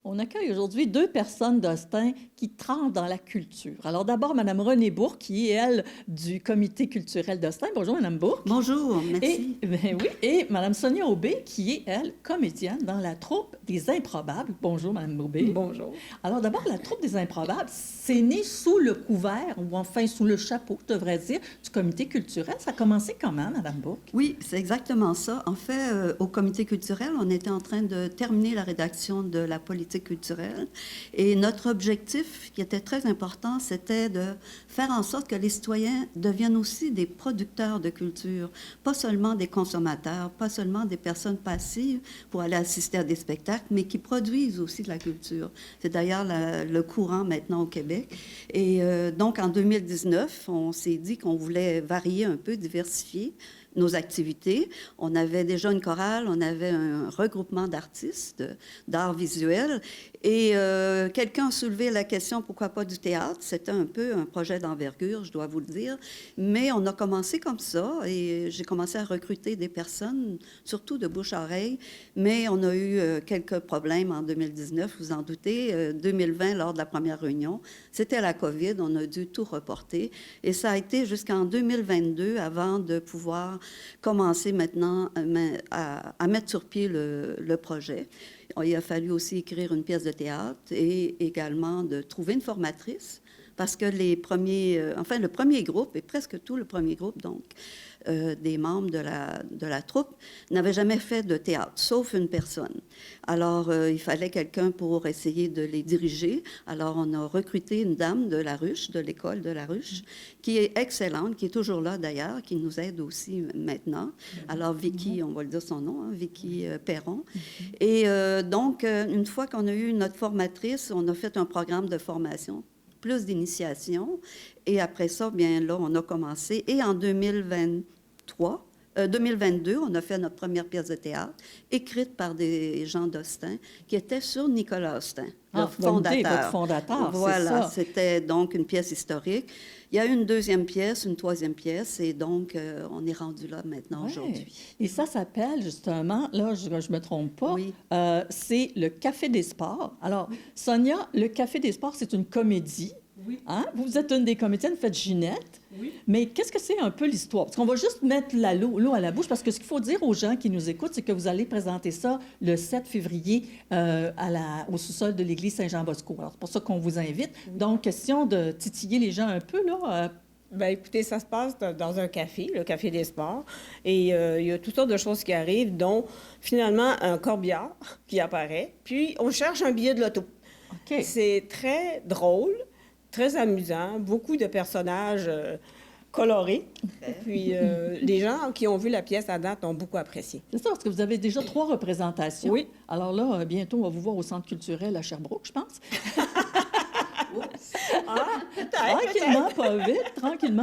On accueille aujourd'hui deux personnes d'Austin qui trempent dans la culture. Alors d'abord, Mme Renée Bourque, qui est, elle, du Comité culturel d'Austin. Bonjour, Mme Bourque. Bonjour, merci. Oui, et Mme Sonia Aubé, qui est, elle, comédienne dans la troupe des Improbables. Bonjour, Mme Aubé. Bonjour. Alors d'abord, la troupe des Improbables, c'est né sous le couvert, ou enfin sous le chapeau, je devrais dire, du Comité culturel. Ça a commencé comment, Mme Bourque? Oui, c'est exactement ça. En fait, au comité culturel, on était en train de terminer la rédaction de la politique culturelle et notre objectif, qui était très important, c'était de faire en sorte que les citoyens deviennent aussi des producteurs de culture, pas seulement des consommateurs, pas seulement des personnes passives pour aller assister à des spectacles, mais qui produisent aussi de la culture. C'est d'ailleurs le courant maintenant au Québec. Et donc, en 2019, on s'est dit qu'on voulait varier un peu, diversifier nos activités. On avait déjà une chorale, on avait un regroupement d'artistes, d'art visuel, et quelqu'un a soulevé la question, pourquoi pas du théâtre? C'était un peu un projet d'envergure, je dois vous le dire, mais on a commencé comme ça, et j'ai commencé à recruter des personnes, surtout de bouche à oreille, mais on a eu quelques problèmes en 2019, vous en doutez. 2020, lors de la première réunion, c'était la COVID, on a dû tout reporter, et ça a été jusqu'en 2022 avant de pouvoir commencer maintenant à mettre sur pied le projet. Il a fallu aussi écrire une pièce de théâtre et également de trouver une formatrice parce que le premier groupe, et presque tout le premier groupe, donc, des membres de la troupe, n'avaient jamais fait de théâtre, sauf une personne. Alors, il fallait quelqu'un pour essayer de les diriger. Alors, on a recruté une dame de La Ruche, de l'école de La Ruche, qui est excellente, qui est toujours là d'ailleurs, qui nous aide aussi maintenant. Alors, Vicky, on va le dire son nom, hein, Vicky Perron. Et donc, une fois qu'on a eu notre formatrice, on a fait un programme de formation, plus d'initiation. Et après ça, bien là, on a commencé. Et en 2022, on a fait notre première pièce de théâtre, écrite par des gens d'Austin, qui était sur Nicolas Austin, le fondateur. Votre fondateur, voilà, c'était donc une pièce historique. Il y a eu une deuxième pièce, une troisième pièce, et donc on est rendu là maintenant aujourd'hui. Et ça s'appelle justement, là, je ne me trompe pas, Oui. c'est le Café des Sports. Alors, Sonia, le Café des Sports, c'est une comédie. Oui. Hein? Vous êtes une des comédiennes, faites Ginette. Oui. Mais qu'est-ce que c'est un peu l'histoire? Parce qu'on va juste mettre l'eau à la bouche, parce que ce qu'il faut dire aux gens qui nous écoutent, c'est que vous allez présenter ça le 7 février au sous-sol de l'église Saint-Jean-Bosco. Alors, c'est pour ça qu'on vous invite. Oui. Donc, question de titiller les gens un peu, là. Bien, écoutez, ça se passe dans un café, le Café des Sports, et il y a toutes sortes de choses qui arrivent, dont finalement un corbillard qui apparaît, puis on cherche un billet de loto. OK. C'est très drôle, très amusant, beaucoup de personnages colorés. Puis les gens qui ont vu la pièce à date ont beaucoup apprécié. C'est ça, parce que vous avez déjà 3 représentations. Oui. Alors là, bientôt, on va vous voir au Centre culturel à Sherbrooke, je pense. Tranquillement,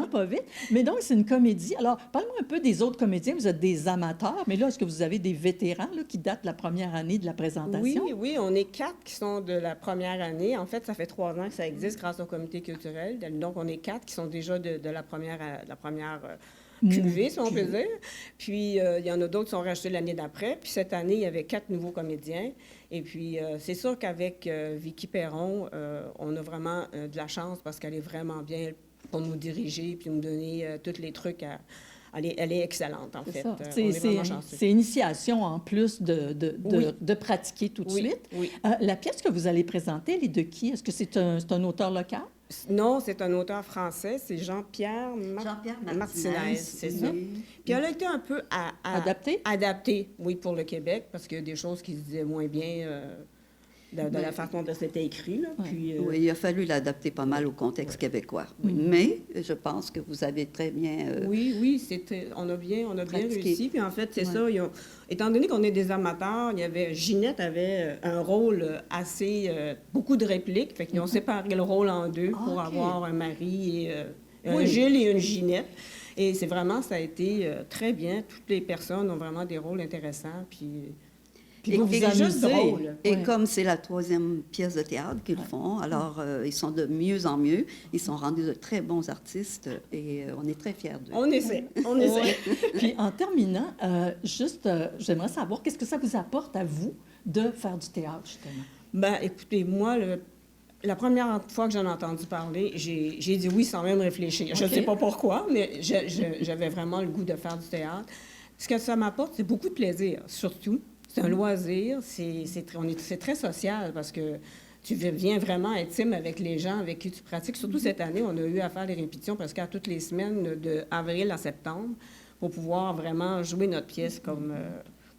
pas vite. Mais donc, c'est une comédie. Alors, parle-moi un peu des autres comédiens. Vous êtes des amateurs, mais là, est-ce que vous avez des vétérans là, qui datent de la première année de la présentation? Oui, on est 4 qui sont de la première année. En fait, ça fait 3 ans que ça existe grâce au comité culturel. Donc, on est 4 qui sont déjà de la première cuvée, si on peut dire. Puis, il y en a d'autres qui sont rachetés l'année d'après. Puis, cette année, il y avait 4 nouveaux comédiens. Et puis, c'est sûr qu'avec Vicky Perron, on a vraiment de la chance parce qu'elle est vraiment bien pour nous diriger puis nous donner tous les trucs Elle est excellente, en fait. C'est initiation en plus de pratiquer tout de suite. Oui. La pièce que vous allez présenter, elle est de qui? Est-ce que c'est un auteur local? Non, c'est un auteur français. C'est Jean-Pierre Martinez, c'est ça. Puis elle a été un peu adaptée, oui, pour le Québec, parce qu'il y a des choses qui se disaient moins bien de la façon dont c'était écrit. Là. Puis, oui, il a fallu l'adapter pas mal au contexte québécois. Oui. Mais je pense que vous avez très bien Oui, on a bien réussi. Puis en fait, c'est ça. Étant donné qu'on est des amateurs, Ginette avait un rôle assez... beaucoup de répliques. Fait qu'ils ont séparé le rôle en deux pour avoir un mari et un Gilles et une Ginette. Et ça a été très bien. Toutes les personnes ont vraiment des rôles intéressants. Puis vous vous amusez. Et comme c'est la 3e pièce de théâtre qu'ils font, alors ils sont de mieux en mieux. Ils sont rendus de très bons artistes et on est très fiers d'eux. On essaie. Puis en terminant, j'aimerais savoir, qu'est-ce que ça vous apporte à vous de faire du théâtre, justement? Ben, écoutez, moi, la première fois que j'en ai entendu parler, j'ai dit oui sans même réfléchir. Je ne OK. sais pas pourquoi, mais j'avais vraiment le goût de faire du théâtre. Ce que ça m'apporte, c'est beaucoup de plaisir, surtout. C'est un loisir, c'est très social parce que tu viens vraiment intime avec les gens avec qui tu pratiques. Surtout cette année, on a eu à faire des répétitions presque à toutes les semaines, de avril à septembre, pour pouvoir vraiment jouer notre pièce comme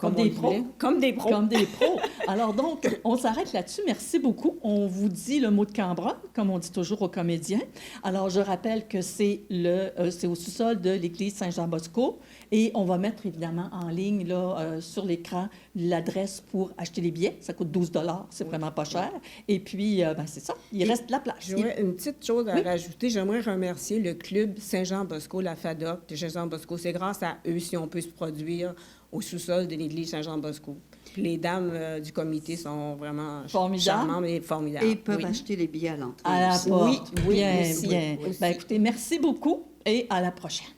des on le pros. voulait. Comme des pros. Comme des pros. Alors donc, on s'arrête là-dessus. Merci beaucoup. On vous dit le mot de Cambronne, comme on dit toujours aux comédiens. Alors, je rappelle que c'est au sous-sol de l'église Saint-Jean-Bosco et on va mettre évidemment en ligne là, sur l'écran l'adresse pour acheter les billets. Ça coûte 12 $, c'est vraiment pas cher. Et puis, ben, c'est ça, il reste de la place. J'aurais une petite chose à rajouter. J'aimerais remercier le club Saint-Jean-Bosco, la FADOC de Saint-Jean-Bosco. C'est grâce à eux si on peut se produire au sous-sol de l'église Saint-Jean-Bosco. Puis les dames du comité sont vraiment Formidables. charmantes et formidables. Et ils peuvent Oui. acheter les billets à l'entrée. À la aussi. porte. Oui, bien, aussi, bien. oui, aussi. Ben, écoutez, merci beaucoup et à la prochaine.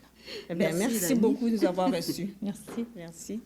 Eh bien, Merci, merci Dani. beaucoup de nous avoir reçus. Merci. Merci.